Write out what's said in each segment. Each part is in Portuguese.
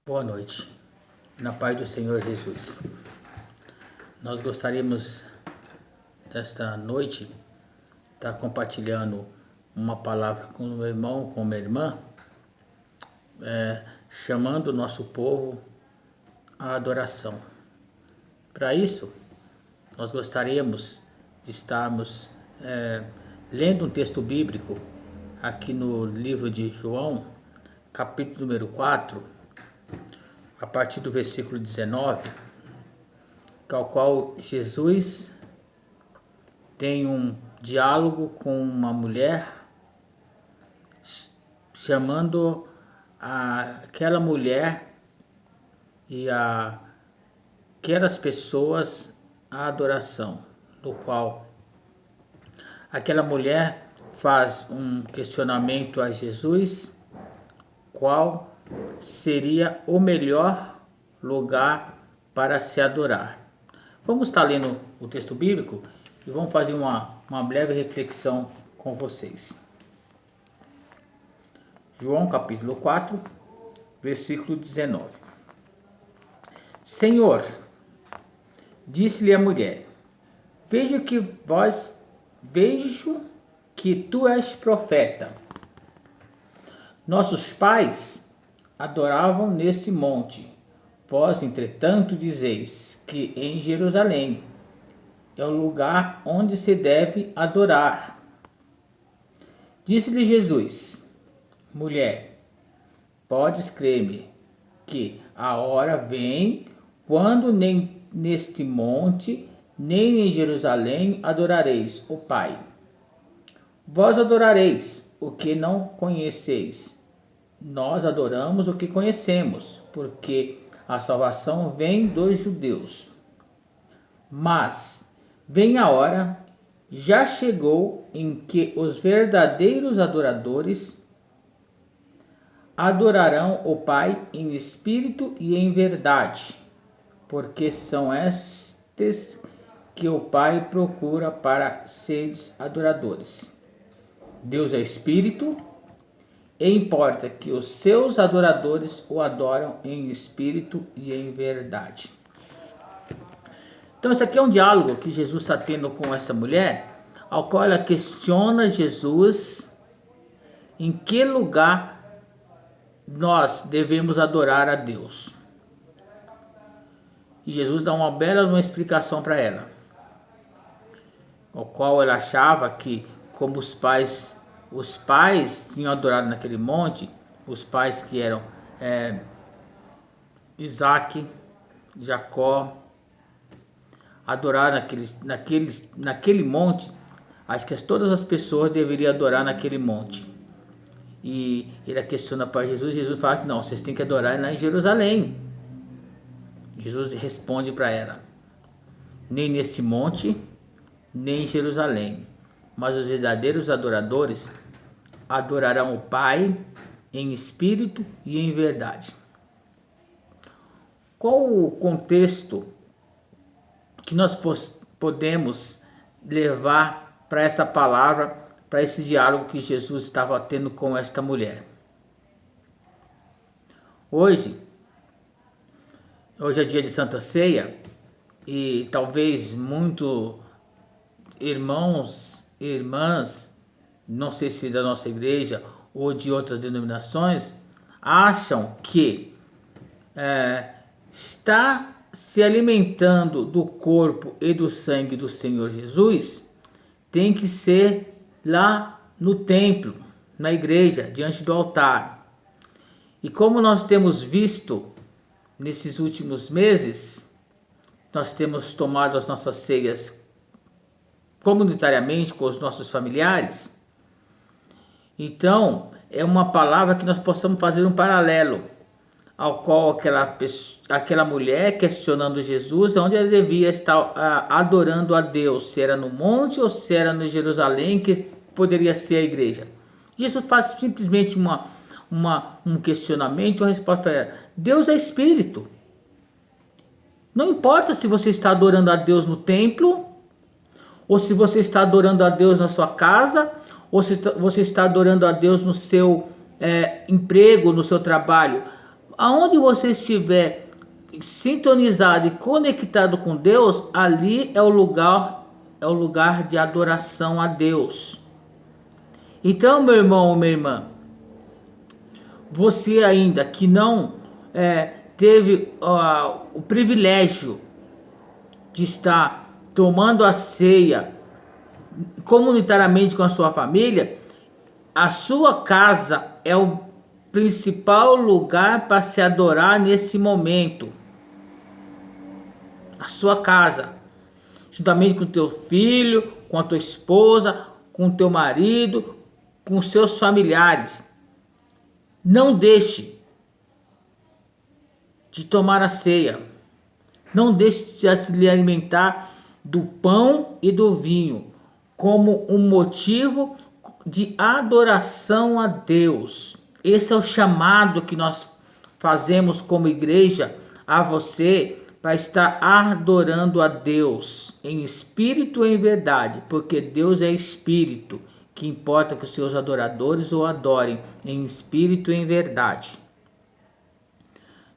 Boa noite, na paz do Senhor Jesus. Nós gostaríamos desta noite estar compartilhando uma palavra com o meu irmão, com a minha irmã, chamando o nosso povo à adoração. Para isso, nós gostaríamos de estarmos lendo um texto bíblico aqui no livro de João, capítulo número 4, a partir do versículo 19, ao qual Jesus tem um diálogo com uma mulher, chamando aquela mulher e aquelas pessoas à adoração, no qual aquela mulher faz um questionamento a Jesus, qual seria o melhor lugar para se adorar. Vamos estar lendo o texto bíblico e vamos fazer uma breve reflexão com vocês. João capítulo 4, versículo 19. Senhor, disse-lhe a mulher, vejo que tu és profeta. Nossos pais adoravam neste monte. Vós, entretanto, dizeis que em Jerusalém é o lugar onde se deve adorar. Disse-lhe Jesus, mulher, podes crer-me que a hora vem quando nem neste monte, nem em Jerusalém adorareis o Pai. Vós adorareis o que não conheceis. Nós adoramos o que conhecemos, porque a salvação vem dos judeus. Mas vem a hora, já chegou, em que os verdadeiros adoradores adorarão o Pai em espírito e em verdade, porque são estes que o Pai procura para seres adoradores. Deus é espírito, e importa que os seus adoradores o adoram em espírito e em verdade. Então, isso aqui é um diálogo que Jesus está tendo com essa mulher, ao qual ela questiona Jesus em que lugar nós devemos adorar a Deus. E Jesus dá uma bela explicação para ela, ao qual ela achava que, como os pais os pais tinham adorado naquele monte, os pais que eram Isaac, Jacó, adoraram naquele monte. Acho que todas as pessoas deveriam adorar naquele monte. E ele questiona para Jesus. Jesus fala que não, vocês têm que adorar lá em Jerusalém. Jesus responde para ela: nem nesse monte, nem em Jerusalém, mas os verdadeiros adoradores adorarão o Pai em espírito e em verdade. Qual o contexto que nós podemos levar para esta palavra, para esse diálogo que Jesus estava tendo com esta mulher? Hoje é dia de Santa Ceia e talvez muitos irmãos e irmãs, não sei se da nossa igreja ou de outras denominações, acham que está se alimentando do corpo e do sangue do Senhor Jesus tem que ser lá no templo, na igreja, diante do altar. E como nós temos visto nesses últimos meses, nós temos tomado as nossas ceias comunitariamente com os nossos familiares. Então, é uma palavra que nós possamos fazer um paralelo ao qual aquela mulher questionando Jesus, onde ela devia estar adorando a Deus, se era no monte ou se era no Jerusalém, que poderia ser a igreja. Jesus faz simplesmente um questionamento, uma resposta para ela. Deus é espírito. Não importa se você está adorando a Deus no templo, ou se você está adorando a Deus na sua casa, ou se você está adorando a Deus no seu emprego, no seu trabalho. Aonde você estiver sintonizado e conectado com Deus, ali é o lugar de adoração a Deus. Então, meu irmão ou minha irmã, você ainda que não teve o privilégio de estar tomando a ceia comunitariamente com a sua família, a sua casa é o principal lugar para se adorar nesse momento. A sua casa, juntamente com o teu filho, com a tua esposa, com o teu marido, com os seus familiares. Não deixe de tomar a ceia. Não deixe de se alimentar do pão e do vinho como um motivo de adoração a Deus. Esse é o chamado que nós fazemos como igreja a você para estar adorando a Deus em espírito e em verdade, porque Deus é espírito, que importa que os seus adoradores o adorem em espírito e em verdade.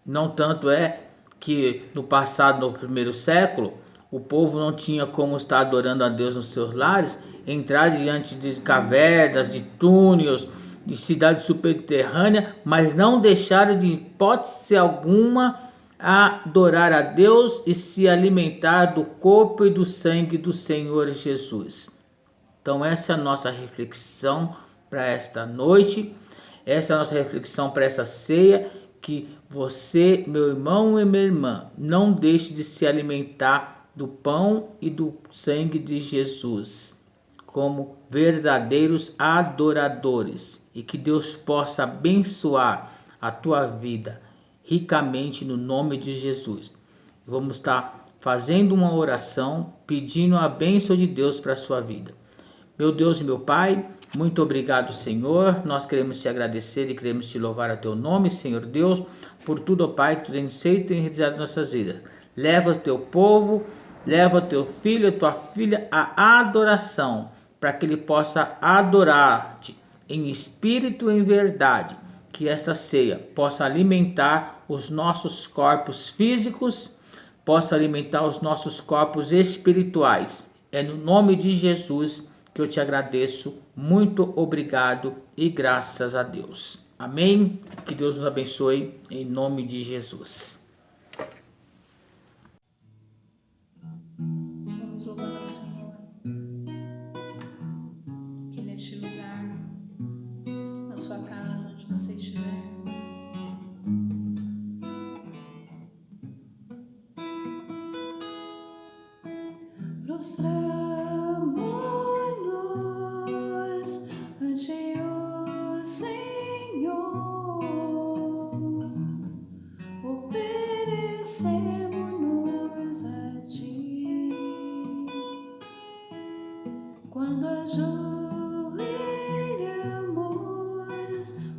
Não tanto é que no passado, no primeiro século, o povo não tinha como estar adorando a Deus nos seus lares, entrar diante de cavernas, de túneis, de cidades subterrâneas, mas não deixaram de hipótese alguma adorar a Deus e se alimentar do corpo e do sangue do Senhor Jesus. Então essa é a nossa reflexão para esta noite, essa é a nossa reflexão para essa ceia, que você, meu irmão e minha irmã, não deixe de se alimentar do pão e do sangue de Jesus, como verdadeiros adoradores, e que Deus possa abençoar a tua vida ricamente no nome de Jesus. Vamos estar fazendo uma oração pedindo a bênção de Deus para a sua vida. Meu Deus e meu Pai, muito obrigado, Senhor. Nós queremos te agradecer e queremos te louvar a teu nome, Senhor Deus, por tudo, ó Pai, que tu tens feito e realizado em nossas vidas. Leva o teu povo, leva o teu filho, a tua filha à adoração, para que ele possa adorar-te em espírito e em verdade. Que esta ceia possa alimentar os nossos corpos físicos, possa alimentar os nossos corpos espirituais. É no nome de Jesus que eu te agradeço. Muito obrigado e graças a Deus. Amém? Que Deus nos abençoe em nome de Jesus. Vamos louvar ao Senhor, que neste lugar Quando ajoelhamos,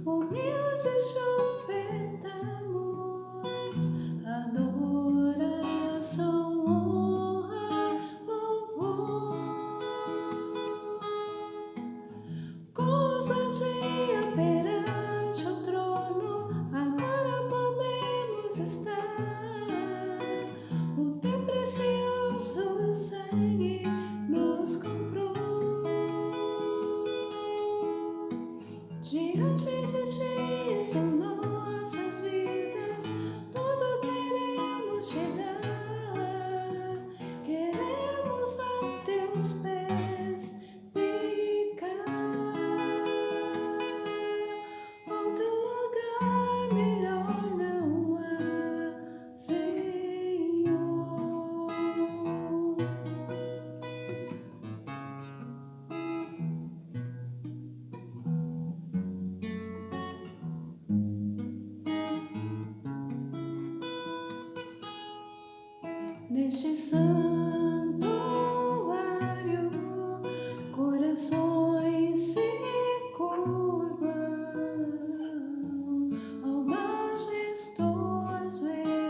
humildes te ofertamos adoração, honra, louvor. Com ousadia perante o trono, agora podemos estar. O teu precioso sangue nos comprou. Diante de ti são nossas vidas, tudo queremos te dar. Queremos a teus pés ficar. Outro lugar melhor não há, Senhor. Neste santuário, corações se curvam ao majestoso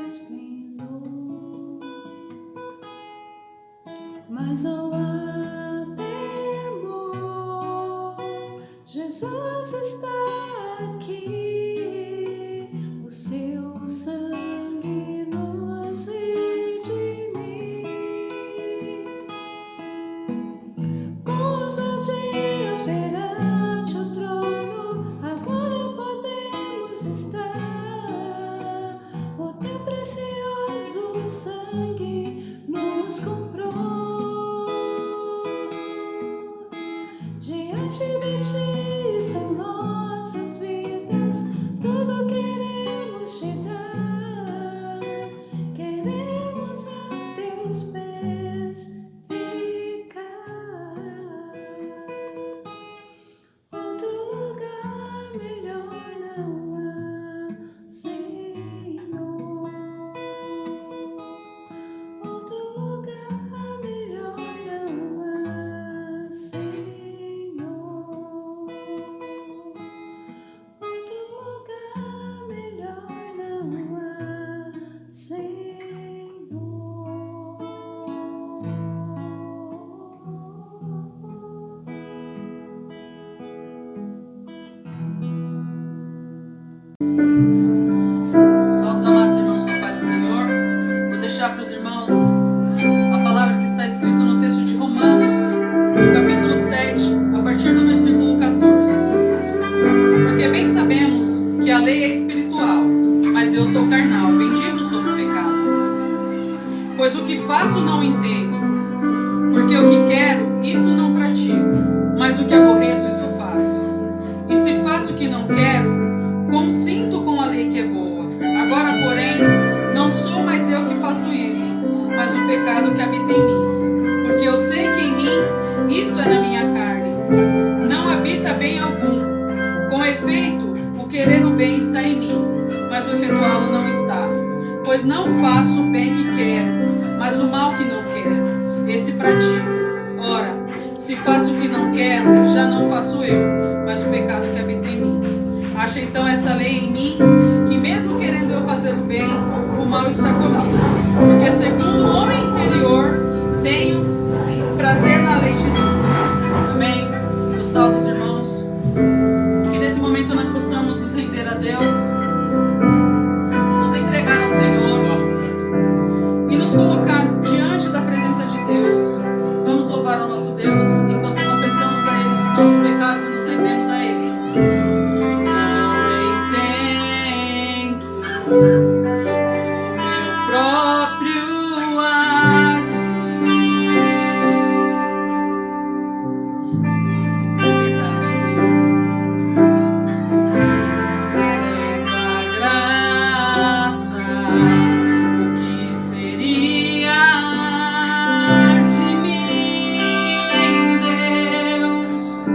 esplendor. Mas não há temor, Jesus está aqui, o seu sangue nos redimiu. Com ousadia perante o trono, agora podemos estar. O teu precioso sangue nos comprou. Diante de ti são nossas vidas, tudo queremos te dar. Queremos a teus pés ficar. Outro lugar melhor não há, Senhor. Outro lugar melhor não há, Senhor. Outro lugar melhor não há, Senhor. Salve, amados irmãos, com a paz do Senhor. Vou deixar para os irmãos a palavra que está escrita no texto de Romanos, no capítulo 7, a partir do versículo 14. Porque bem sabemos que a lei é espiritual, mas eu sou carnal, vendido sob o pecado. Pois o que faço não entendo, porque o que quero, isso não pratico, mas o que aborreço, isso faço. E se faço o que não quero, consinto com a lei que é boa. Agora, porém, não sou mais eu que faço isso, mas o pecado que habita em mim. Porque eu sei que em mim, isto é na minha carne, não habita bem algum. Com efeito, o querer o bem está em mim, mas o efetuá-lo não está. Pois não faço o bem que quero, mas o mal que não quero, esse pratico. Ora, se faço o que não quero, já não faço eu, mas o pecado que habita em mim. Acho então essa lei em mim, que mesmo querendo eu fazer o bem, o mal está comigo. Porque segundo o homem interior, tenho prazer na lei de Deus. Amém? Eu salve os irmãos. Que nesse momento nós possamos nos render a Deus, nos entregar ao Senhor e nos colocar diante da presença de Deus. Vamos louvar ao nosso Deus enquanto confessamos a Ele os nossos pecados e nos rendemos a Ele. O meu próprio agir. Verdade, Senhor. Sem a graça, o que seria de mim, Deus?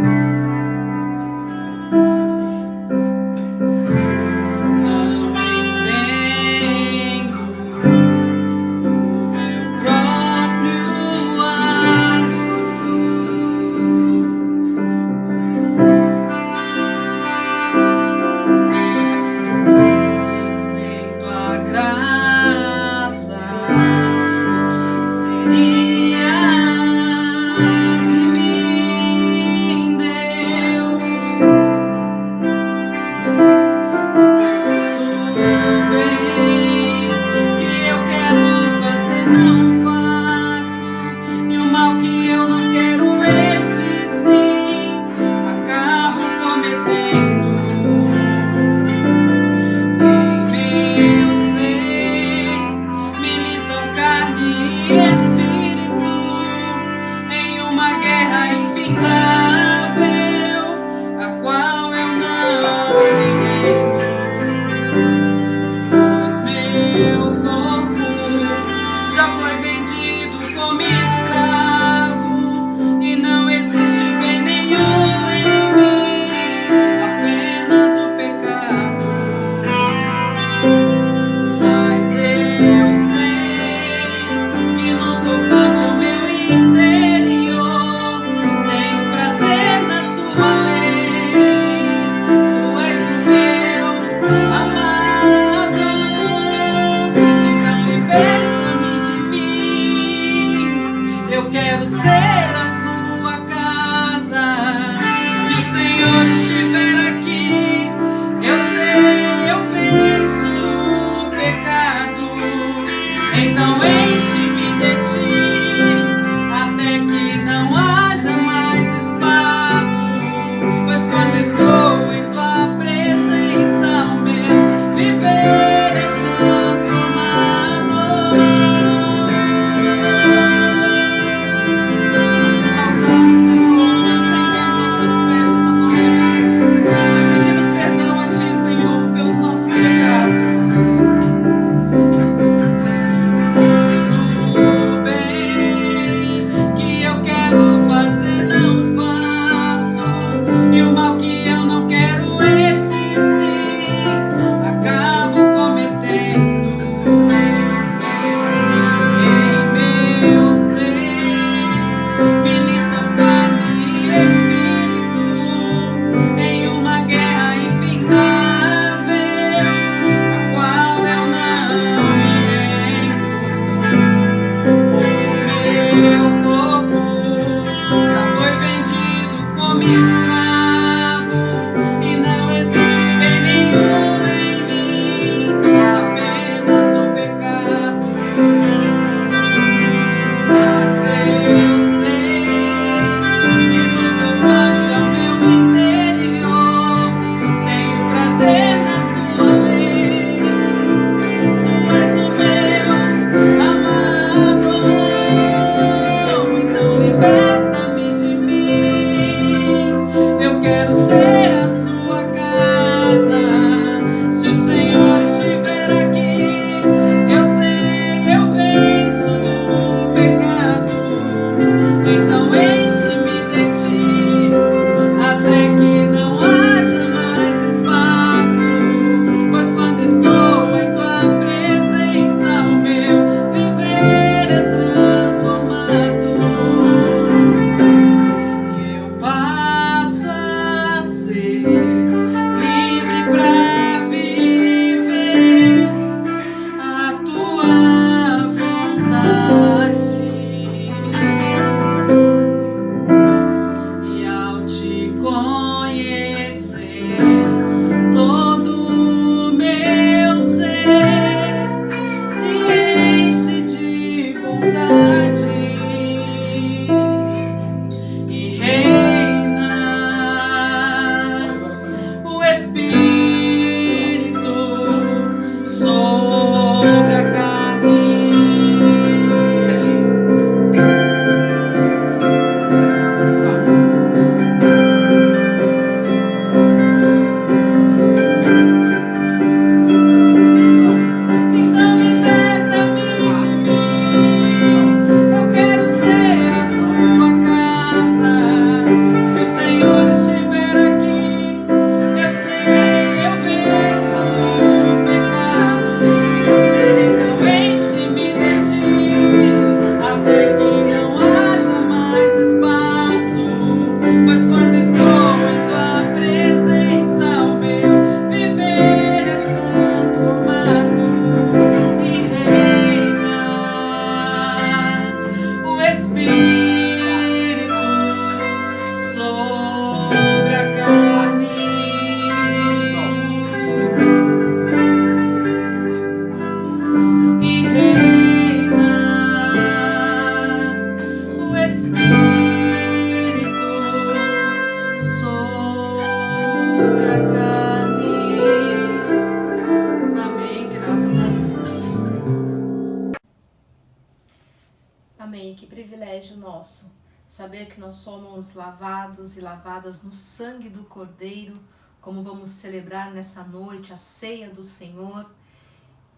saber que nós somos lavados e lavadas no sangue do Cordeiro, como vamos celebrar nessa noite a ceia do Senhor.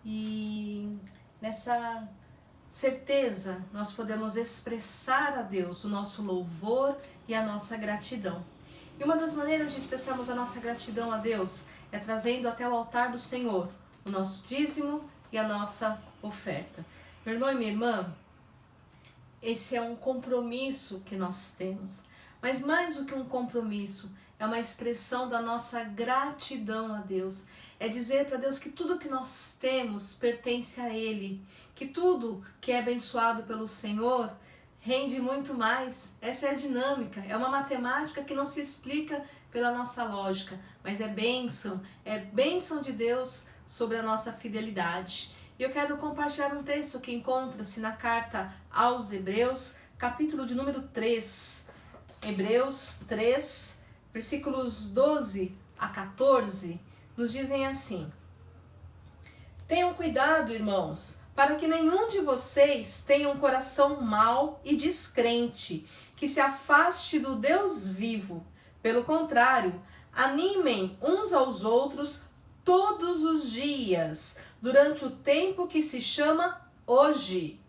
E nessa certeza nós podemos expressar a Deus o nosso louvor e a nossa gratidão. E uma das maneiras de expressarmos a nossa gratidão a Deus é trazendo até o altar do Senhor o nosso dízimo e a nossa oferta. Meu irmão e minha irmã, esse é um compromisso que nós temos. Mas mais do que um compromisso, é uma expressão da nossa gratidão a Deus. É dizer para Deus que tudo que nós temos pertence a Ele. Que tudo que é abençoado pelo Senhor rende muito mais. Essa é a dinâmica. É uma matemática que não se explica pela nossa lógica. Mas é bênção de Deus sobre a nossa fidelidade. E eu quero compartilhar um texto que encontra-se na carta aos Hebreus, capítulo de número 3. Hebreus 3, versículos 12 a 14, nos dizem assim: Tenham cuidado, irmãos, para que nenhum de vocês tenha um coração mau e descrente, que se afaste do Deus vivo. Pelo contrário, animem uns aos outros todos os dias, durante o tempo que se chama hoje,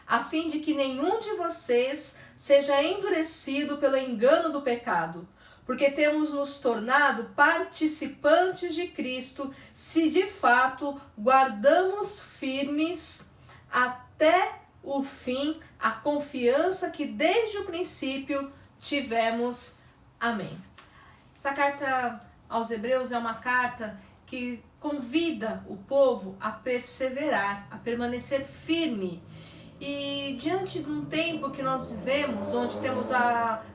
a fim de que nenhum de vocês seja endurecido pelo engano do pecado, porque temos nos tornado participantes de Cristo, se de fato guardamos firmes até o fim a confiança que desde o princípio tivemos. Amém. Essa carta aos Hebreus é uma carta que convida o povo a perseverar, a permanecer firme. E diante de um tempo que nós vivemos, onde temos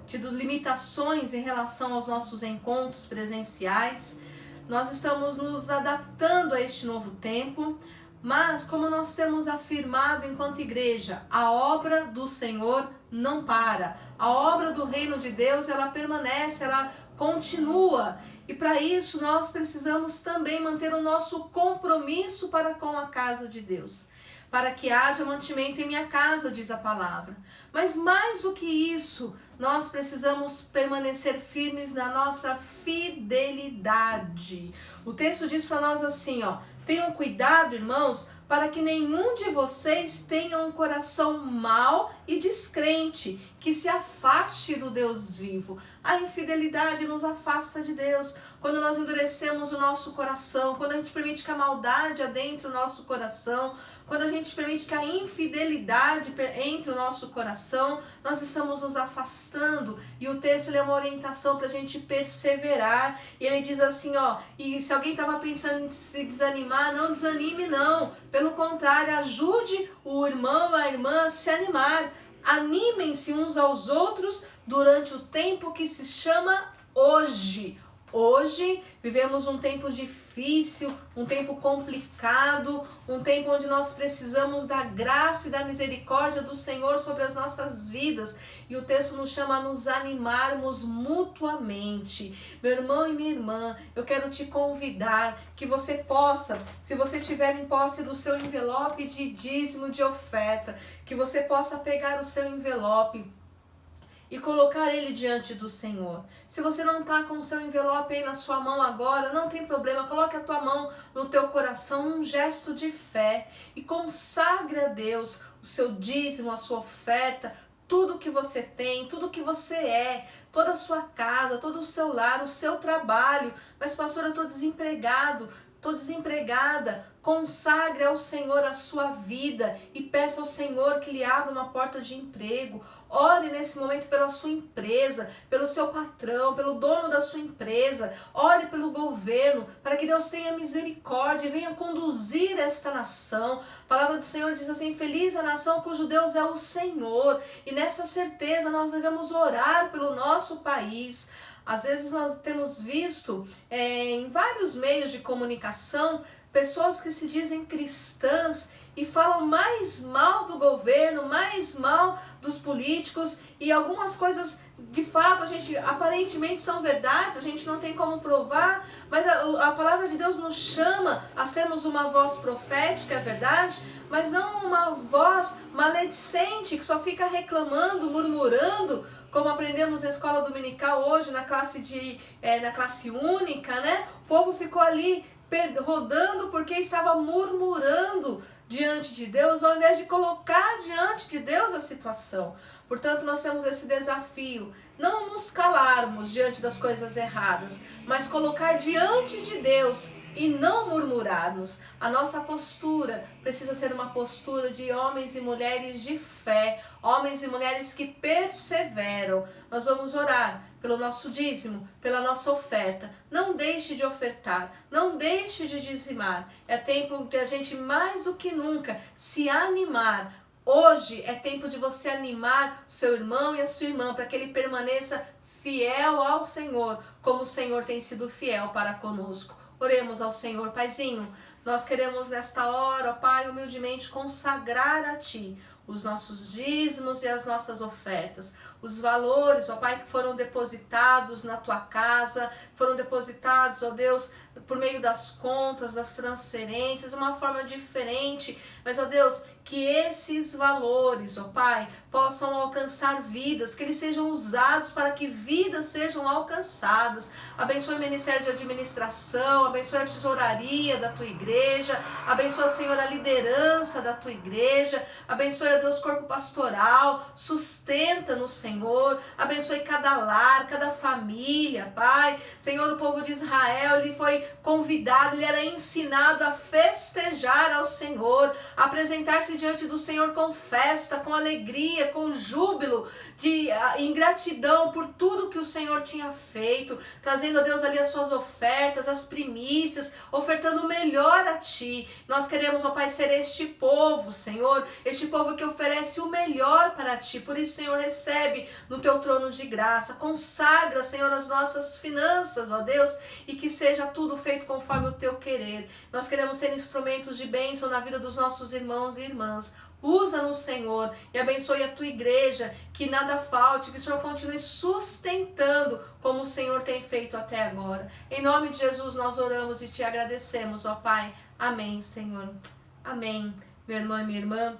tido limitações em relação aos nossos encontros presenciais, nós estamos nos adaptando a este novo tempo, mas como nós temos afirmado enquanto igreja, a obra do Senhor não para. A obra do reino de Deus, ela permanece, ela continua. E para isso nós precisamos também manter o nosso compromisso para com a casa de Deus. Para que haja mantimento em minha casa, diz a palavra. Mas mais do que isso, nós precisamos permanecer firmes na nossa fidelidade. O texto diz para nós assim, tenham cuidado, irmãos, para que nenhum de vocês tenha um coração mau e descrente, que se afaste do Deus vivo. A infidelidade nos afasta de Deus. Quando nós endurecemos o nosso coração, quando a gente permite que a maldade adentre o nosso coração, quando a gente permite que a infidelidade entre o nosso coração, nós estamos nos afastando. E o texto ele é uma orientação para a gente perseverar. E ele diz assim, e se alguém estava pensando em se desanimar, não desanime não. Pelo contrário, ajude o irmão, a irmã a se animar. Animem-se uns aos outros durante o tempo que se chama hoje. Hoje vivemos um tempo difícil, um tempo complicado, um tempo onde nós precisamos da graça e da misericórdia do Senhor sobre as nossas vidas. E o texto nos chama a nos animarmos mutuamente. Meu irmão e minha irmã, eu quero te convidar que você possa, se você tiver em posse do seu envelope de dízimo, de oferta, que você possa pegar o seu envelope e colocar ele diante do Senhor. Se você não está com o seu envelope aí na sua mão agora, não tem problema, coloque a tua mão no teu coração, um gesto de fé, e consagre a Deus o seu dízimo, a sua oferta, tudo que você tem, tudo que você é, toda a sua casa, todo o seu lar, o seu trabalho. Mas pastor, eu estou desempregado, estou desempregada. Consagre ao Senhor a sua vida e peça ao Senhor que lhe abra uma porta de emprego. Ore nesse momento pela sua empresa, pelo seu patrão, pelo dono da sua empresa. Ore pelo governo, para que Deus tenha misericórdia e venha conduzir esta nação. A palavra do Senhor diz assim, feliz a nação cujo Deus é o Senhor. E nessa certeza nós devemos orar pelo nosso país. Às vezes nós temos visto em vários meios de comunicação pessoas que se dizem cristãs e falam mais mal do governo, mais mal dos políticos, e algumas coisas de fato aparentemente são verdades, a gente não tem como provar, mas a palavra de Deus nos chama a sermos uma voz profética, é verdade, mas não uma voz maledicente que só fica reclamando, murmurando como aprendemos na escola dominical hoje, na classe única, né? O povo ficou ali rodando porque estava murmurando diante de Deus, ao invés de colocar diante de Deus a situação. Portanto, nós temos esse desafio, não nos calarmos diante das coisas erradas, mas colocar diante de Deus e não murmurarmos. A nossa postura precisa ser uma postura de homens e mulheres de fé, homens e mulheres que perseveram. Nós vamos orar pelo nosso dízimo, pela nossa oferta. Não deixe de ofertar, não deixe de dizimar. É tempo de a gente mais do que nunca se animar. Hoje é tempo de você animar o seu irmão e a sua irmã para que ele permaneça fiel ao Senhor, como o Senhor tem sido fiel para conosco. Oremos ao Senhor. Paizinho, nós queremos nesta hora, ó Pai, humildemente consagrar a Ti os nossos dízimos e as nossas ofertas, os valores, ó Pai, que foram depositados na Tua casa, foram depositados, ó Deus, por meio das contas, das transferências, uma forma diferente, mas, ó Deus, que esses valores, ó Pai, possam alcançar vidas, que eles sejam usados para que vidas sejam alcançadas. Abençoe o Ministério de Administração, abençoe a tesouraria da Tua igreja, abençoe, Senhor, a liderança da Tua igreja, abençoe, ó Deus, corpo pastoral, sustenta-nos, Senhor, abençoe cada lar, cada família, Pai. Senhor, o povo de Israel, ele foi convidado, ele era ensinado a festejar ao Senhor, a apresentar-se diante do Senhor com festa, com alegria, com júbilo, em gratidão por tudo que o Senhor tinha feito, trazendo a Deus ali as suas ofertas, as primícias, ofertando o melhor a Ti. Nós queremos, ó Pai, ser este povo, Senhor, este povo que oferece o melhor para Ti. Por isso, Senhor, recebe no Teu trono de graça, consagra, Senhor, as nossas finanças, ó Deus, e que seja tudo feito conforme o Teu querer. Nós queremos ser instrumentos de bênção na vida dos nossos irmãos e irmãs. Usa-nos, Senhor, e abençoe a Tua igreja, que nada falte, que o Senhor continue sustentando como o Senhor tem feito até agora. Em nome de Jesus nós oramos e Te agradecemos, ó Pai. Amém, Senhor. Amém. Meu irmão e minha irmã,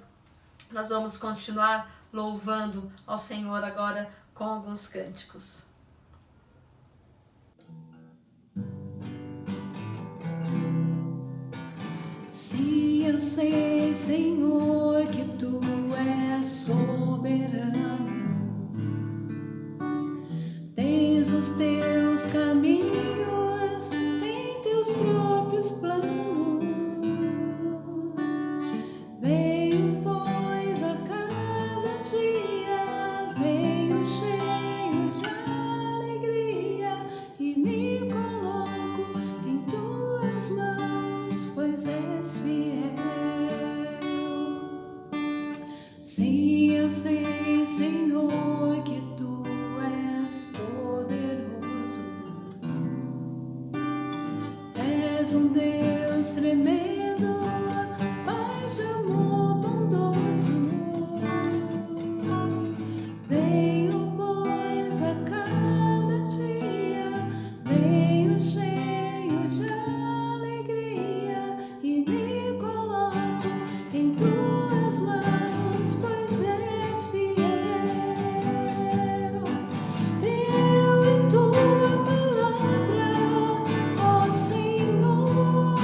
nós vamos continuar louvando ao Senhor agora com alguns cânticos. Se eu sei, Senhor, que Tu és soberano, tens os Teus caminhos, tem Teus próprios planos. Venho, pois, a cada dia, venho cheio de alegria e me coloco em Tuas mãos, pois és fiel. Sim, eu sei, Senhor, que Tu és poderoso. És um Deus tremendo, Pai de amor bondoso. Venho, pois, a cada dia, venho cheio de alegria e me coloco em Tuas mãos, pois és fiel. Fiel em Tua palavra, ó Senhor.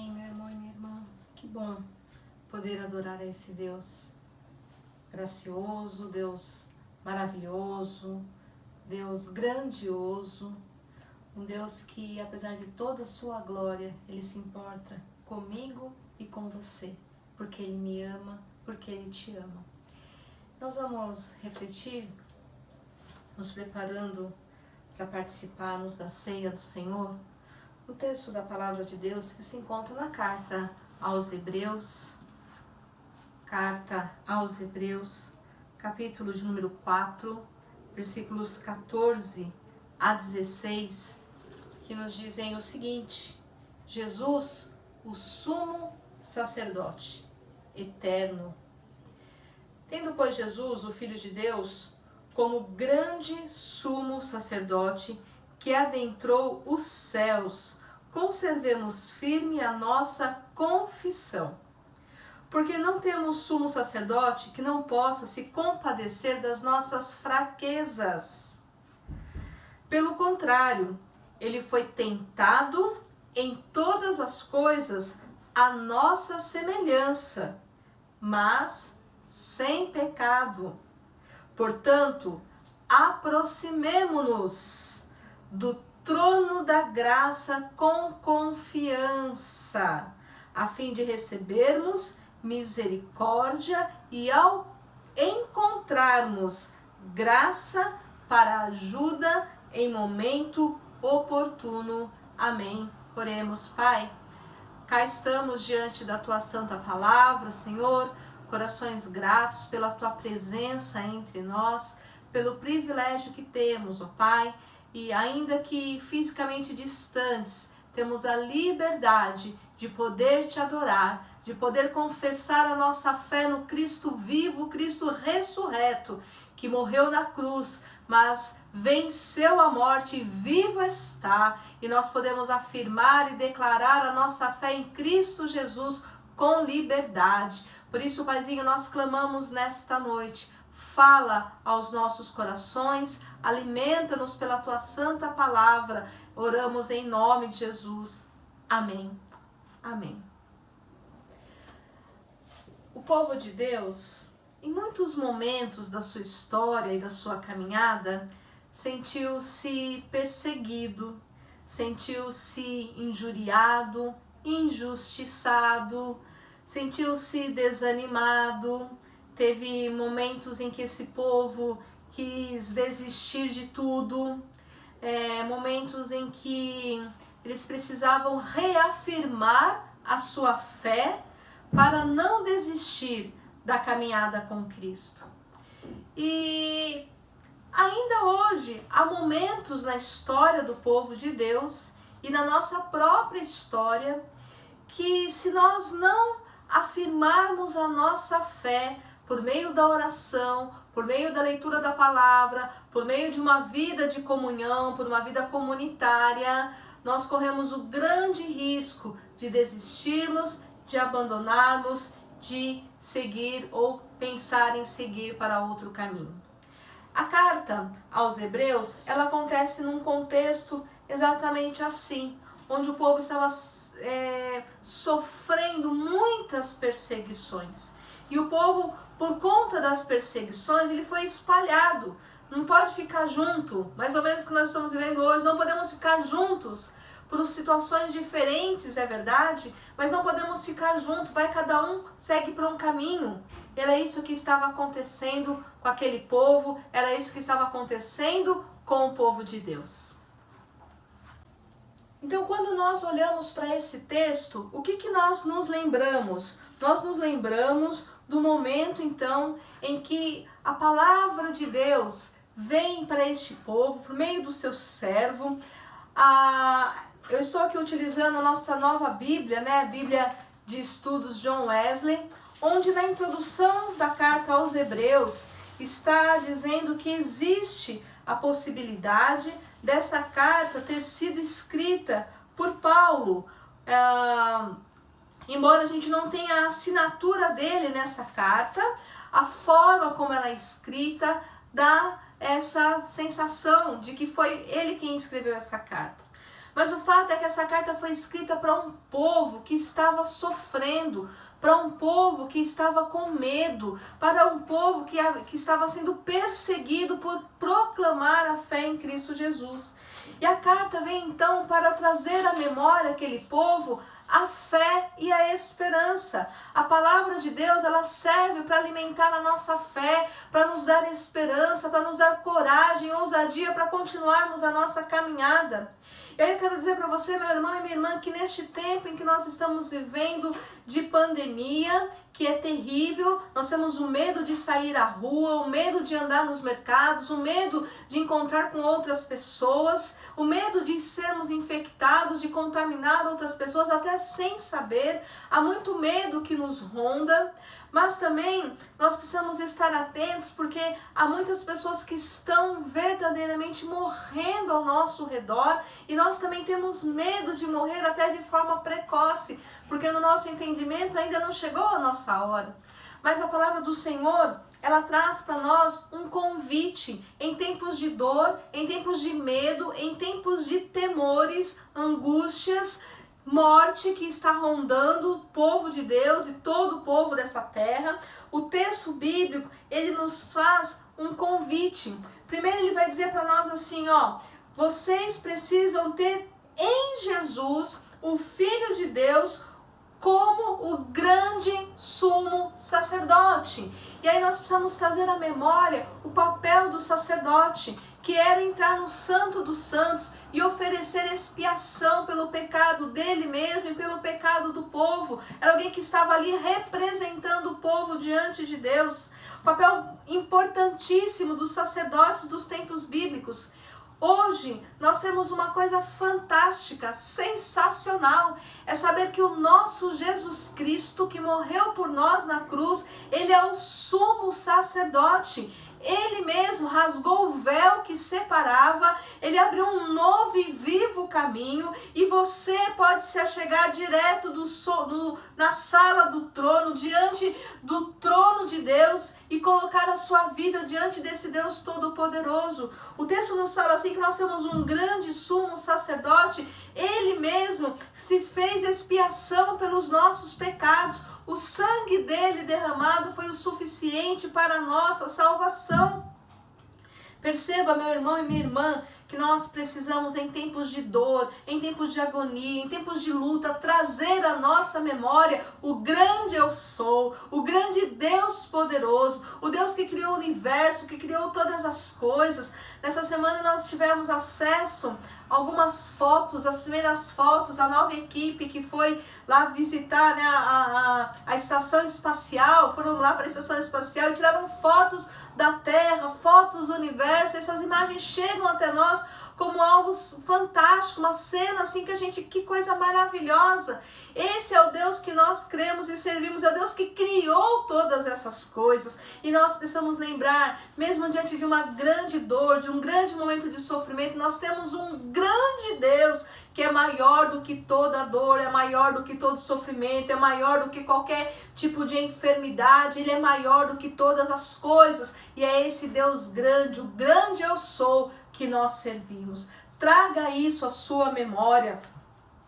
Amém, meu irmão e minha irmã. Que bom poder adorar a esse Deus gracioso, Deus maravilhoso, Deus grandioso, um Deus que, apesar de toda a sua glória, Ele se importa comigo e com você, porque Ele me ama, porque Ele te ama. Nós vamos refletir, nos preparando para participarmos da ceia do Senhor, o texto da Palavra de Deus que se encontra na carta aos Hebreus, capítulo de número 4, versículos 14 a 16, que nos dizem o seguinte: Jesus, o sumo sacerdote, eterno. Tendo, pois, Jesus, o Filho de Deus, como grande sumo sacerdote que adentrou os céus, conservemos firme a nossa confissão. Porque não temos sumo sacerdote que não possa se compadecer das nossas fraquezas. Pelo contrário, ele foi tentado em todas as coisas à nossa semelhança, mas sem pecado. Portanto, aproximemo-nos do trono da graça com confiança, a fim de recebermos misericórdia e ao encontrarmos graça para ajuda em momento oportuno. Amém. Oremos. Pai, cá estamos diante da Tua santa palavra, Senhor, corações gratos pela Tua presença entre nós, pelo privilégio que temos, ó Pai, e ainda que fisicamente distantes, temos a liberdade de poder Te adorar, de poder confessar a nossa fé no Cristo vivo, Cristo ressurreto, que morreu na cruz, mas venceu a morte e vivo está, e nós podemos afirmar e declarar a nossa fé em Cristo Jesus com liberdade. Por isso, Paizinho, nós clamamos nesta noite: fala aos nossos corações, alimenta-nos pela Tua santa palavra. Oramos em nome de Jesus. Amém. Amém. O povo de Deus, em muitos momentos da sua história e da sua caminhada, sentiu-se perseguido, sentiu-se injuriado, injustiçado, sentiu-se desanimado. Teve momentos em que esse povo quis desistir de tudo, momentos em que eles precisavam reafirmar a sua fé para não desistir da caminhada com Cristo. E ainda hoje há momentos na história do povo de Deus e na nossa própria história que, se nós não afirmarmos a nossa fé por meio da oração, por meio da leitura da palavra, por meio de uma vida de comunhão, por uma vida comunitária, nós corremos o grande risco de desistirmos, de abandonarmos, de seguir ou pensar em seguir para outro caminho. A carta aos Hebreus, ela acontece num contexto exatamente assim, onde o povo estava sofrendo muitas perseguições. E o povo, por conta das perseguições, ele foi espalhado. Não pode ficar junto, mais ou menos o que nós estamos vivendo hoje, não podemos ficar juntos por situações diferentes, é verdade, mas não podemos ficar juntos, vai cada um, segue para um caminho. Era isso que estava acontecendo com aquele povo, era isso que estava acontecendo com o povo de Deus. Então, quando nós olhamos para esse texto, o que nós nos lembramos? Nós nos lembramos do momento, então, em que a palavra de Deus vem para este povo, por meio do seu servo. Eu estou aqui utilizando a nossa nova Bíblia, né? A Bíblia de Estudos John Wesley, onde na introdução da carta aos Hebreus está dizendo que existe a possibilidade dessa carta ter sido escrita por Paulo. Embora a gente não tenha a assinatura dele nessa carta, a forma como ela é escrita dá essa sensação de que foi ele quem escreveu essa carta. Mas o fato é que essa carta foi escrita para um povo que estava sofrendo, para um povo que estava com medo, para um povo que estava sendo perseguido por proclamar a fé em Cristo Jesus. E a carta vem então para trazer à memória aquele povo a fé e a esperança. A palavra de Deus, ela serve para alimentar a nossa fé, para nos dar esperança, para nos dar coragem, ousadia para continuarmos a nossa caminhada. E aí eu quero dizer para você, meu irmão e minha irmã, que neste tempo em que nós estamos vivendo de pandemia, que é terrível, nós temos o medo de sair à rua, o medo de andar nos mercados, o medo de encontrar com outras pessoas, o medo de sermos infectados, de contaminar outras pessoas, até sem saber. Há muito medo que nos ronda. Mas também nós precisamos estar atentos, porque há muitas pessoas que estão verdadeiramente morrendo ao nosso redor, e nós também temos medo de morrer até de forma precoce, porque no nosso entendimento ainda não chegou a nossa hora. Mas a palavra do Senhor, ela traz para nós um convite em tempos de dor, em tempos de medo, em tempos de temores, angústias, morte que está rondando o povo de Deus e todo o povo dessa terra. O texto bíblico, ele nos faz um convite. Primeiro ele vai dizer para nós assim, ó: vocês precisam ter em Jesus, o Filho de Deus, como o grande sumo sacerdote. E aí nós precisamos trazer à memória o papel do sacerdote, que era entrar no Santo dos Santos e oferecer expiação pelo pecado dele mesmo e pelo pecado do povo. Era alguém que estava ali representando o povo diante de Deus. O papel importantíssimo dos sacerdotes dos tempos bíblicos. Hoje nós temos uma coisa fantástica, sensacional, é saber que o nosso Jesus Cristo, que morreu por nós na cruz, ele é o sumo sacerdote. Ele mesmo rasgou o véu que separava, ele abriu um novo e vivo caminho, e você pode se achegar direto na sala do trono, diante do trono de Deus, e colocar a sua vida diante desse Deus Todo-Poderoso. O texto nos fala assim que nós temos um grande sumo sacerdote, ele mesmo se fez expiação pelos nossos pecados. O sangue dele derramado foi o suficiente para a nossa salvação. Perceba, meu irmão e minha irmã, que nós precisamos, em tempos de dor, em tempos de agonia, em tempos de luta, trazer à nossa memória o grande eu sou, o grande Deus poderoso, o Deus que criou o universo, que criou todas as coisas. Nessa semana nós tivemos acesso a algumas fotos, as primeiras fotos, a nova equipe que foi lá visitar, né, a estação espacial, foram lá para a estação espacial e tiraram fotos da Terra, fotos do universo. Essas imagens chegam até nós como algo fantástico, uma cena assim que coisa maravilhosa. Esse é o Deus que nós cremos e servimos, é o Deus que criou todas essas coisas. E nós precisamos lembrar, mesmo diante de uma grande dor, de um grande momento de sofrimento, nós temos um grande Deus que é maior do que toda dor, é maior do que todo sofrimento, é maior do que qualquer tipo de enfermidade, ele é maior do que todas as coisas. E é esse Deus grande, o grande eu sou, que nós servimos. Traga isso à sua memória.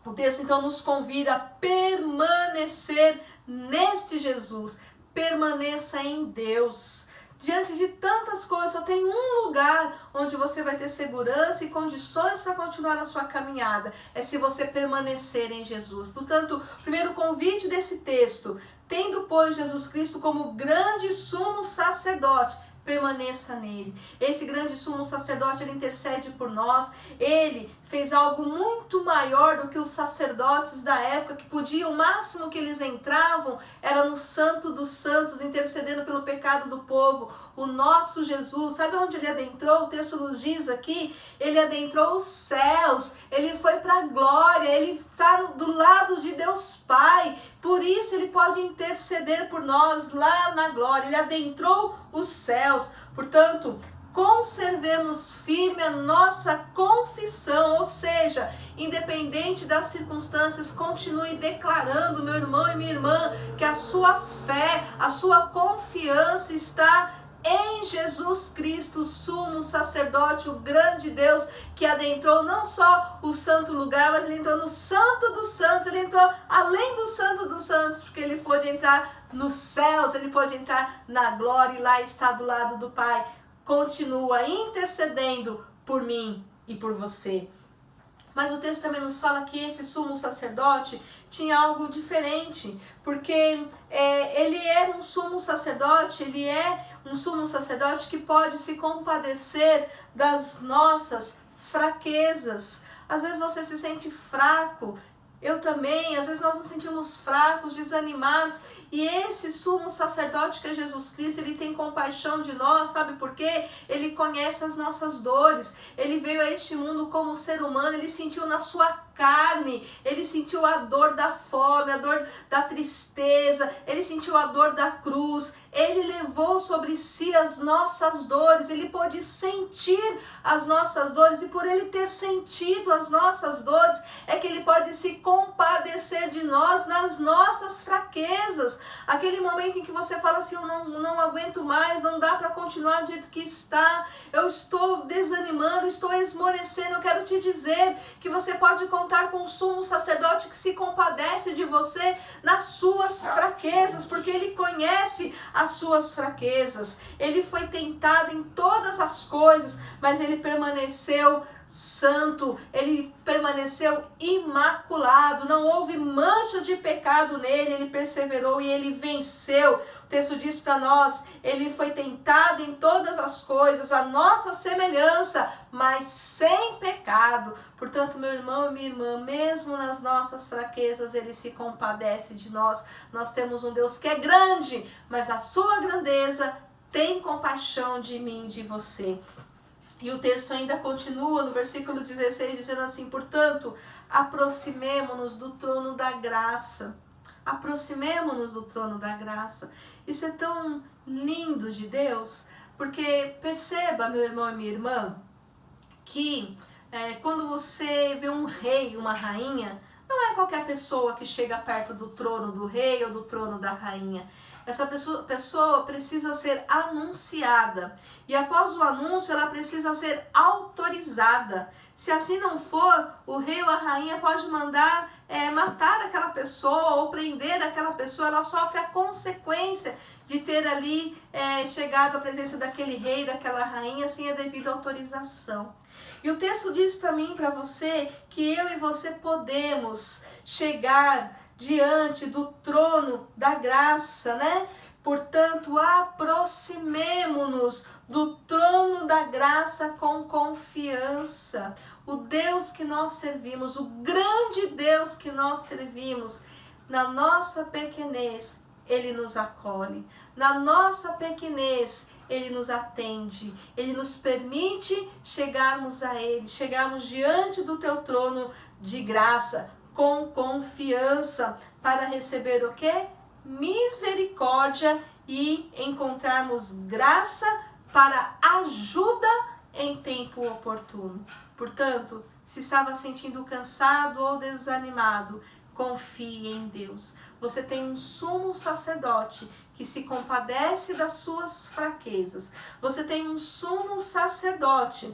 O texto então nos convida a permanecer neste Jesus. Permaneça em Deus. Diante de tantas coisas, só tem um lugar onde você vai ter segurança e condições para continuar a sua caminhada. É se você permanecer em Jesus. Portanto, o primeiro convite desse texto: tendo, pois, Jesus Cristo como grande sumo sacerdote, permaneça nele. Esse grande sumo sacerdote, ele intercede por nós. Ele fez algo muito maior do que os sacerdotes da época, que podiam, o máximo que eles entravam era no Santo dos Santos, intercedendo pelo pecado do povo. O nosso Jesus, sabe onde ele adentrou? O texto nos diz aqui, ele adentrou os céus, ele foi para a glória, ele está do lado de Deus Pai. Por isso ele pode interceder por nós lá na glória. Ele adentrou os céus. Portanto, conservemos firme a nossa confissão, ou seja, independente das circunstâncias, continue declarando, meu irmão e minha irmã, que a sua fé, a sua confiança está em Jesus Cristo, sumo sacerdote, o grande Deus que adentrou não só o santo lugar, mas ele entrou no santo dos santos, ele entrou além do santo dos santos, porque ele pôde entrar nos céus, ele pôde entrar na glória e lá está do lado do Pai. Continua intercedendo por mim e por você. Mas o texto também nos fala que esse sumo sacerdote tinha algo diferente, porque ele era um sumo sacerdote, ele é um sumo sacerdote que pode se compadecer das nossas fraquezas. Às vezes você se sente fraco, eu também, às vezes nós nos sentimos fracos, desanimados, e esse sumo sacerdote que é Jesus Cristo, ele tem compaixão de nós, sabe por quê? Ele conhece as nossas dores, ele veio a este mundo como ser humano, ele sentiu na sua carne, ele sentiu a dor da fome, a dor da tristeza, ele sentiu a dor da cruz, ele levou sobre si as nossas dores, ele pôde sentir as nossas dores, e por ele ter sentido as nossas dores, é que ele pode se compadecer de nós nas nossas fraquezas. Aquele momento em que você fala assim, eu não aguento mais, não dá para continuar do jeito que está, eu estou desanimando, estou esmorecendo. Eu quero te dizer que você pode contar com um sumo sacerdote que se compadece de você nas suas fraquezas, porque ele conhece as suas fraquezas. Ele foi tentado em todas as coisas, mas ele permaneceu santo, ele permaneceu imaculado, não houve mancha de pecado nele, ele perseverou e ele venceu. O texto diz para nós, ele foi tentado em todas as coisas, a nossa semelhança, mas sem pecado. Portanto, meu irmão e minha irmã, mesmo nas nossas fraquezas, ele se compadece de nós. Nós temos um Deus que é grande, mas na sua grandeza tem compaixão de mim e de você. E o texto ainda continua no versículo 16, dizendo assim, portanto, aproximemo-nos do trono da graça. Aproximemo-nos do trono da graça. Isso é tão lindo de Deus, porque perceba, meu irmão e minha irmã, que quando você vê um rei, uma rainha, não é qualquer pessoa que chega perto do trono do rei ou do trono da rainha. Essa pessoa precisa ser anunciada. E após o anúncio, ela precisa ser autorizada. Se assim não for, o rei ou a rainha pode mandar matar aquela pessoa ou prender aquela pessoa. Ela sofre a consequência de ter ali chegado à presença daquele rei, daquela rainha, sem a devida autorização. E o texto diz para mim e para você que eu e você podemos chegar diante do trono da graça, né? Portanto, aproximemo-nos do trono da graça com confiança. O Deus que nós servimos, o grande Deus que nós servimos, na nossa pequenez, Ele nos acolhe. Na nossa pequenez, Ele nos atende. Ele nos permite chegarmos a Ele, chegarmos diante do Teu trono de graça, com confiança, para receber o quê? Misericórdia e encontrarmos graça para ajuda em tempo oportuno. Portanto, se estava sentindo cansado ou desanimado, confie em Deus. Você tem um sumo sacerdote que se compadece das suas fraquezas. Você tem um sumo sacerdote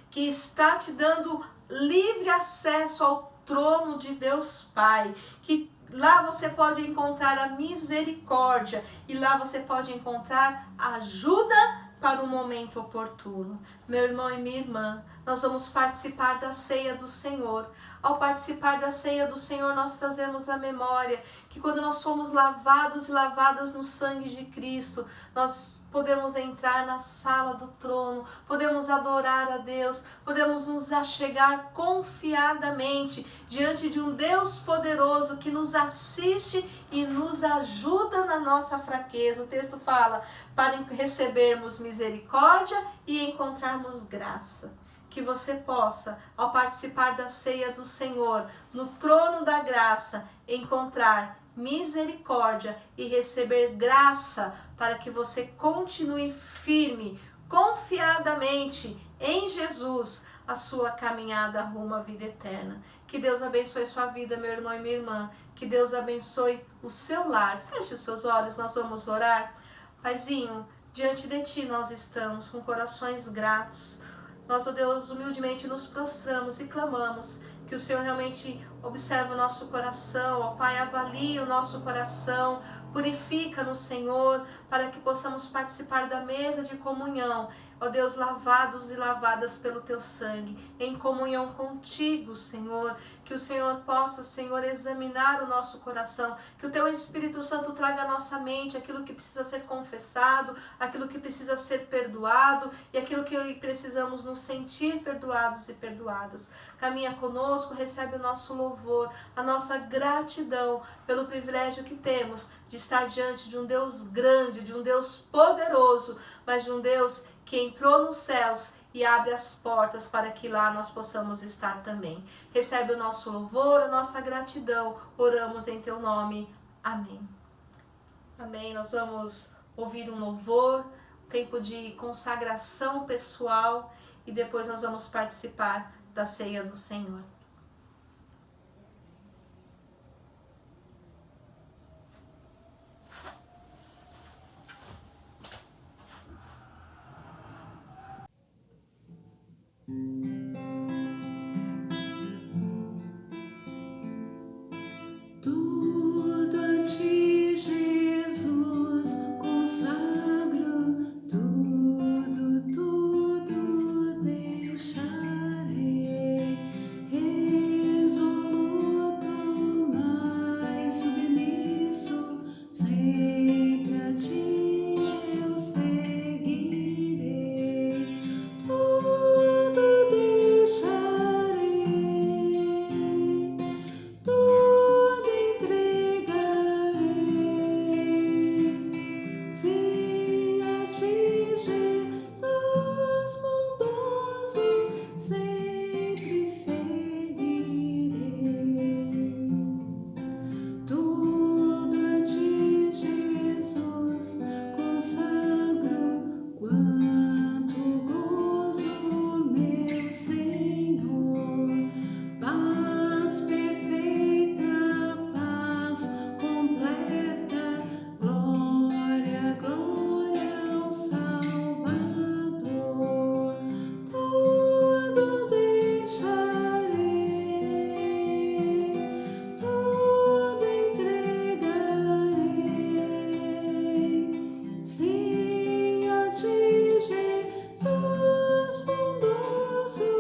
que está te dando livre acesso ao trono de Deus Pai, que lá você pode encontrar a misericórdia e lá você pode encontrar ajuda para o momento oportuno. Meu irmão e minha irmã, nós vamos participar da ceia do Senhor. Ao participar da ceia do Senhor, nós trazemos a memória que quando nós somos lavados e lavadas no sangue de Cristo, nós podemos entrar na sala do trono, podemos adorar a Deus, podemos nos achegar confiadamente diante de um Deus poderoso que nos assiste e nos ajuda na nossa fraqueza. O texto fala, para recebermos misericórdia e encontrarmos graça. Que você possa, ao participar da ceia do Senhor, no trono da graça, encontrar misericórdia e receber graça para que você continue firme, confiadamente em Jesus, a sua caminhada rumo à vida eterna. Que Deus abençoe sua vida, meu irmão e minha irmã. Que Deus abençoe o seu lar. Feche os seus olhos, nós vamos orar. Paizinho, diante de Ti nós estamos com corações gratos. Nós, ó Deus, humildemente nos prostramos e clamamos que o Senhor realmente observe o nosso coração, ó Pai, avalie o nosso coração, purifica-nos, Senhor, para que possamos participar da mesa de comunhão, ó Deus, lavados e lavadas pelo Teu sangue, em comunhão contigo, Senhor, que o Senhor possa, Senhor, examinar o nosso coração, que o Teu Espírito Santo traga à nossa mente aquilo que precisa ser confessado, aquilo que precisa ser perdoado e aquilo que precisamos nos sentir perdoados e perdoadas. Caminha conosco, recebe o nosso louvor, a nossa gratidão pelo privilégio que temos de estar diante de um Deus grande, de um Deus poderoso, mas de um Deus que entrou nos céus e abre as portas para que lá nós possamos estar também. Recebe o nosso louvor, a nossa gratidão, oramos em Teu nome. Amém. Amém. Nós vamos ouvir um louvor, tempo de consagração pessoal e depois nós vamos participar da ceia do Senhor. Tudo a Ti, Jesus, consagro, tudo deixarei, resoluto, mas submisso, sempre a Ti eu seguirei, tudo deixarei, tudo entregarei, se a Ti, Jesus bondoso, sempre seguirei. Tudo a Ti, Jesus, consagro, quanto gozo, meu Senhor, paz perfeita, paz completa, glória, glória ao Salvador, tudo deixarei, tudo entregarei, se a Ti, Jesus bondoso,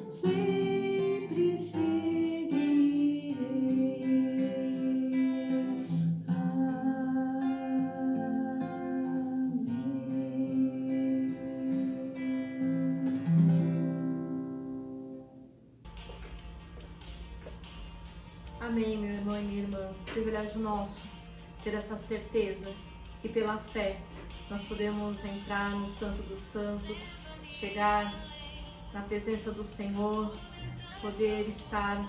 sempre seguirei. Amém, meu irmão e minha irmã. Privilégio nosso ter essa certeza que pela fé nós podemos entrar no Santo dos Santos, chegar na presença do Senhor, poder estar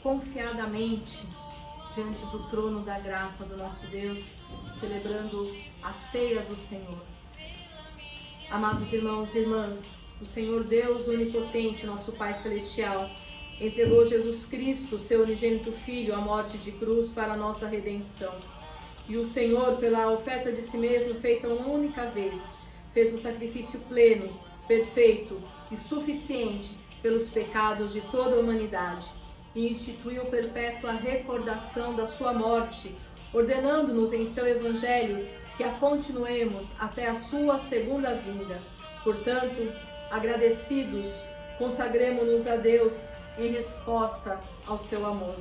confiadamente diante do trono da graça do nosso Deus, celebrando a ceia do Senhor. Amados irmãos e irmãs, o Senhor Deus onipotente, nosso Pai Celestial, entregou Jesus Cristo, seu unigênito Filho, à morte de cruz para a nossa redenção. E o Senhor, pela oferta de si mesmo feita uma única vez, fez um sacrifício pleno, perfeito e suficiente pelos pecados de toda a humanidade e instituiu perpétua recordação da sua morte, ordenando-nos em seu Evangelho que a continuemos até a sua segunda vinda. Portanto, agradecidos, consagremo-nos a Deus em resposta ao seu amor.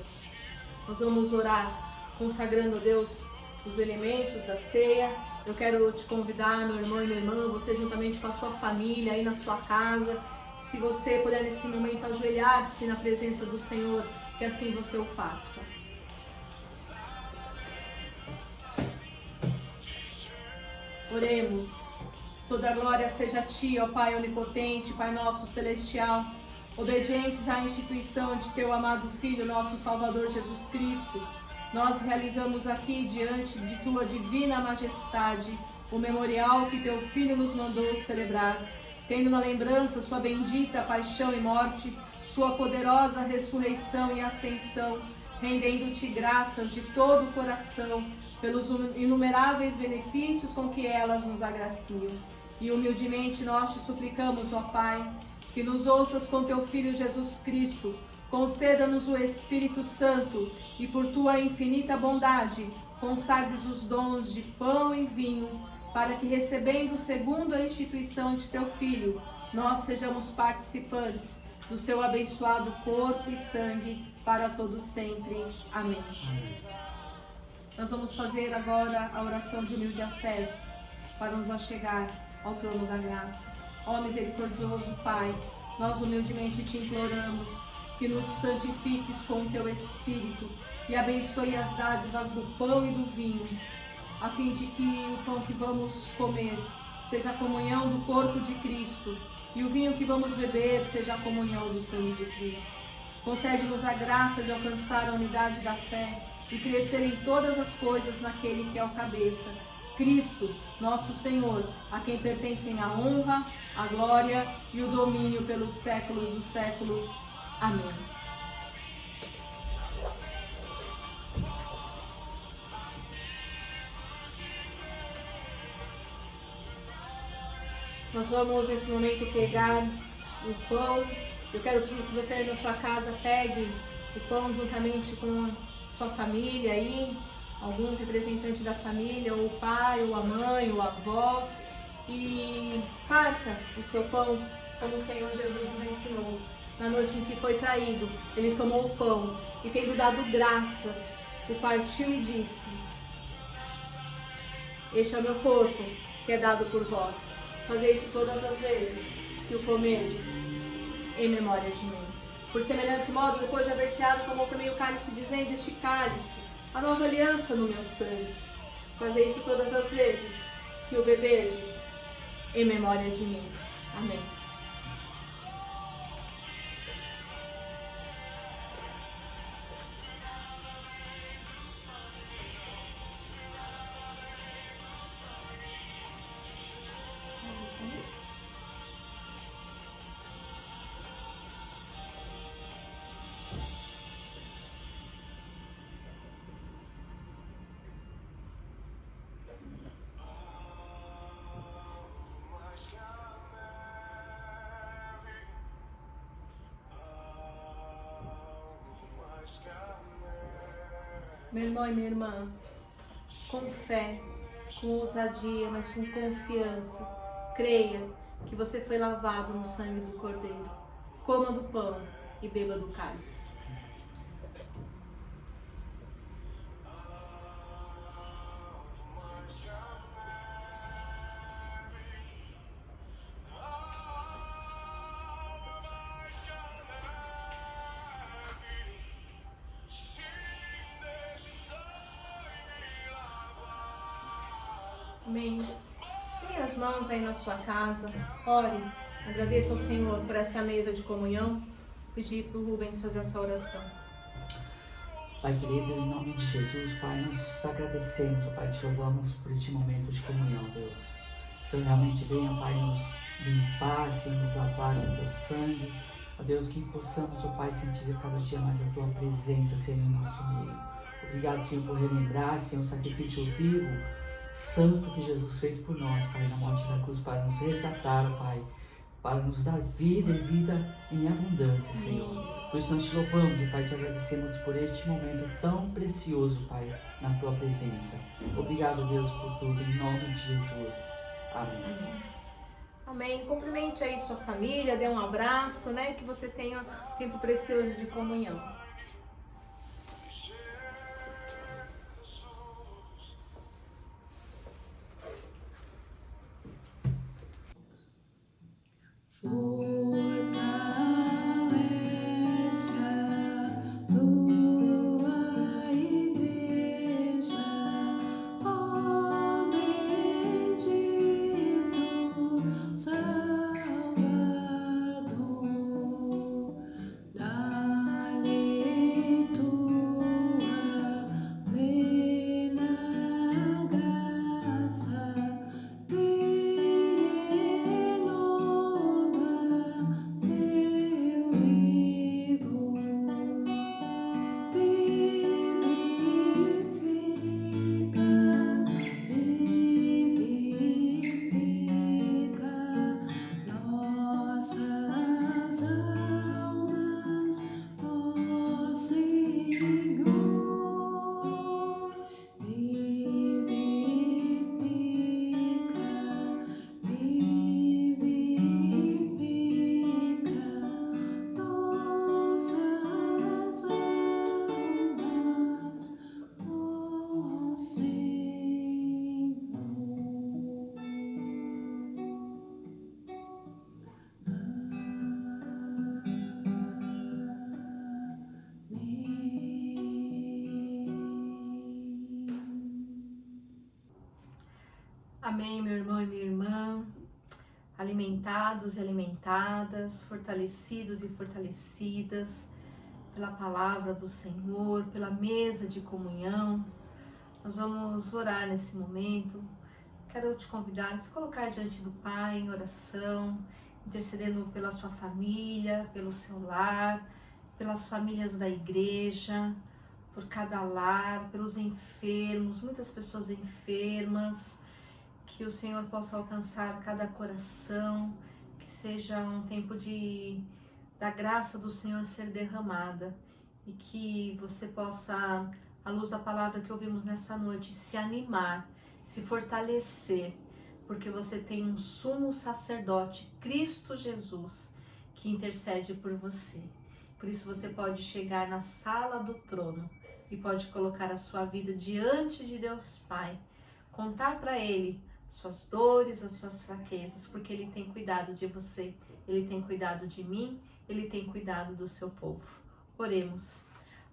Nós vamos orar consagrando a Deus os elementos da ceia. Eu quero te convidar, meu irmão e minha irmã, você juntamente com a sua família aí na sua casa, se você puder nesse momento ajoelhar-se na presença do Senhor, que assim você o faça. Oremos. Toda glória seja a Ti, ó Pai onipotente, Pai nosso celestial, obedientes à instituição de Teu amado Filho, nosso Salvador Jesus Cristo. Nós realizamos aqui, diante de Tua divina majestade, o memorial que Teu Filho nos mandou celebrar, tendo na lembrança Sua bendita paixão e morte, Sua poderosa ressurreição e ascensão, rendendo-Te graças de todo o coração, pelos inumeráveis benefícios com que elas nos agraciam. E humildemente nós te suplicamos, ó Pai, que nos ouças com teu Filho Jesus Cristo, conceda-nos o Espírito Santo e por tua infinita bondade consagres os dons de pão e vinho, para que, recebendo segundo a instituição de teu Filho, nós sejamos participantes do seu abençoado corpo e sangue para todos sempre. Amém. Nós vamos fazer agora a oração de humilde acesso para nos achegar ao trono da graça. Ó misericordioso Pai, nós humildemente te imploramos que nos santifiques com o teu Espírito e abençoe as dádivas do pão e do vinho, a fim de que o pão que vamos comer seja a comunhão do corpo de Cristo e o vinho que vamos beber seja a comunhão do sangue de Cristo. Concede-nos a graça de alcançar a unidade da fé e crescer em todas as coisas naquele que é o cabeça, Cristo, nosso Senhor, a quem pertencem a honra, a glória e o domínio pelos séculos dos séculos. Amém. Nós vamos nesse momento pegar o pão. Eu quero que você aí na sua casa pegue o pão juntamente com sua família aí, algum representante da família, ou o pai, ou a mãe, ou a avó, e parta o seu pão como o Senhor Jesus nos ensinou. Na noite em que foi traído, ele tomou o pão e, tendo dado graças, o partiu e disse: este é o meu corpo, que é dado por vós. Fazei isso todas as vezes que o comerdes, em memória de mim. Por semelhante modo, depois de haver ceado, tomou também o cálice, dizendo: este cálice, a nova aliança no meu sangue. Fazei isso todas as vezes que o beberdes, em memória de mim. Amém. Meu irmão e minha irmã, com fé, com ousadia, mas com confiança, creia que você foi lavado no sangue do Cordeiro. Coma do pão e beba do cálice. Amém. Tenha as mãos aí na sua casa, ore, agradeça ao Senhor por essa mesa de comunhão. Pedir para o Rubens fazer essa oração. Pai querido, em nome de Jesus, Pai, nós agradecemos, Pai, te louvamos por este momento de comunhão, Deus. Senhor, realmente venha, Pai, nos limpar, Senhor, nos lavar com teu sangue. Ó Deus, que possamos, ó Pai, sentir cada dia mais a tua presença, Senhor, em nosso meio. Obrigado, Senhor, por relembrar, Senhor, o sacrifício vivo, santo que Jesus fez por nós, Pai, na morte da cruz, para nos resgatar, Pai, para nos dar vida e vida em abundância, Senhor. Por isso nós te louvamos, Pai, te agradecemos por este momento tão precioso, Pai, na tua presença. Obrigado, Deus, por tudo, em nome de Jesus. Amém. Amém. Amém. Cumprimente aí sua família, dê um abraço, né? Que você tenha tempo precioso de comunhão. Fortalece a tua igreja, ó bendito Salvador. Dá-lhe tua plena graça, renova Amém, meu irmão e minha irmã, alimentados e alimentadas, fortalecidos e fortalecidas pela palavra do Senhor, pela mesa de comunhão. Nós vamos orar nesse momento. Quero te convidar a se colocar diante do Pai em oração, intercedendo pela sua família, pelo seu lar, pelas famílias da igreja, por cada lar, pelos enfermos, muitas pessoas enfermas. Que o Senhor possa alcançar cada coração, que seja um tempo da graça do Senhor ser derramada e que você possa, à luz da palavra que ouvimos nessa noite, se animar, se fortalecer, porque você tem um sumo sacerdote, Cristo Jesus, que intercede por você. Por isso você pode chegar na sala do trono e pode colocar a sua vida diante de Deus Pai, contar para Ele suas dores, as suas fraquezas, porque Ele tem cuidado de você, Ele tem cuidado de mim, Ele tem cuidado do seu povo. Oremos.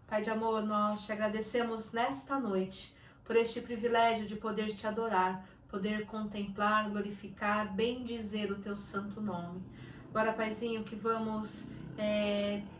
Pai de amor, nós te agradecemos nesta noite por este privilégio de poder te adorar, poder contemplar, glorificar, bendizer o teu santo nome. Agora, Paizinho, que vamos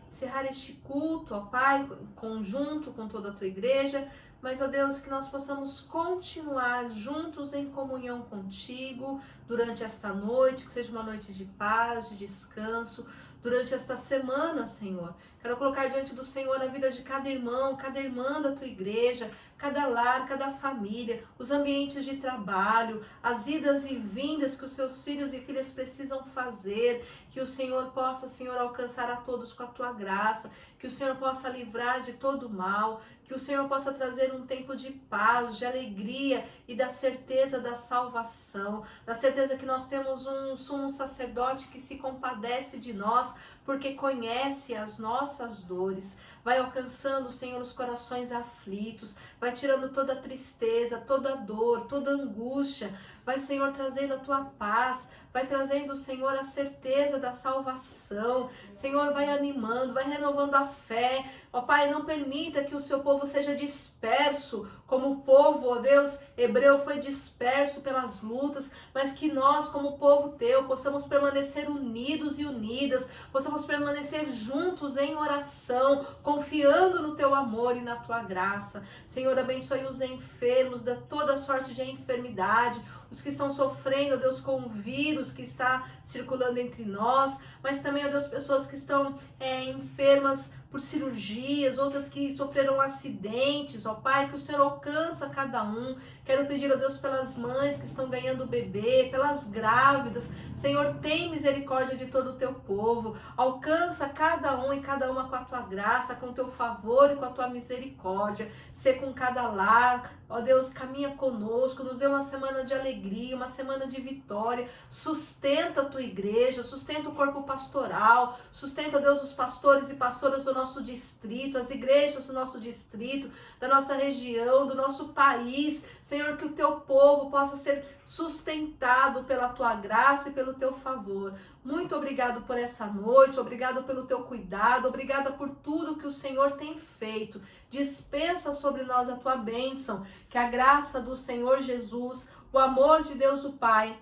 encerrar este culto, ó Pai, conjunto com toda a tua igreja, mas, ó Deus, que nós possamos continuar juntos em comunhão contigo durante esta noite, que seja uma noite de paz, de descanso, durante esta semana, Senhor. Quero colocar diante do Senhor a vida de cada irmão, cada irmã da tua igreja, cada lar, cada família, os ambientes de trabalho, as idas e vindas que os seus filhos e filhas precisam fazer, que o Senhor possa, Senhor, alcançar a todos com a tua graça, que o Senhor possa livrar de todo mal, que o Senhor possa trazer um tempo de paz, de alegria e da certeza da salvação, da certeza que nós temos um sumo sacerdote que se compadece de nós, porque conhece as nossas dores, vai alcançando, Senhor, os corações aflitos, vai tirando toda a tristeza, toda a dor, toda a angústia, vai, Senhor, trazendo a tua paz, vai trazendo, Senhor, a certeza da salvação, Senhor, vai animando, vai renovando a fé, ó Pai, não permita que o seu povo seja disperso, como o povo, ó Deus, hebreu foi disperso pelas lutas, mas que nós, como povo teu, possamos permanecer unidos e unidas, possamos permanecer juntos em oração, confiando no teu amor e na tua graça. Senhor, abençoe os enfermos de toda sorte de enfermidade, os que estão sofrendo, ó Deus, com o vírus que está circulando entre nós, mas também, ó Deus, pessoas que estão enfermas por cirurgias, outras que sofreram acidentes, ó Pai, que o Senhor alcança cada um. Quero pedir, ó Deus, pelas mães que estão ganhando bebê, pelas grávidas, Senhor, tem misericórdia de todo o teu povo, alcança cada um e cada uma com a tua graça, com o teu favor e com a tua misericórdia, ser com cada lar, ó Deus, caminha conosco, nos dê uma semana de alegria, uma semana de vitória, sustenta a tua igreja, sustenta o corpo pastoral, sustenta, ó Deus, os pastores e pastoras do nosso distrito, as igrejas do nosso distrito, da nossa região, do nosso país, Senhor, que o teu povo possa ser sustentado pela tua graça e pelo teu favor. Muito obrigado por essa noite, obrigado pelo teu cuidado, obrigada por tudo que o Senhor tem feito. Dispensa sobre nós a tua bênção, que a graça do Senhor Jesus, o amor de Deus o Pai,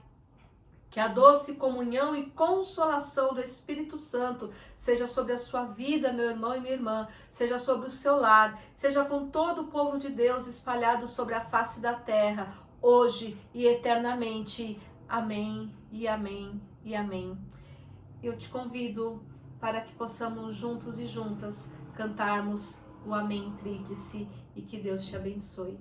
que a doce comunhão e consolação do Espírito Santo seja sobre a sua vida, meu irmão e minha irmã, seja sobre o seu lar, seja com todo o povo de Deus espalhado sobre a face da terra, hoje e eternamente. Amém e amém e amém. Eu te convido para que possamos juntos e juntas cantarmos o Amém Tríplice e que Deus te abençoe.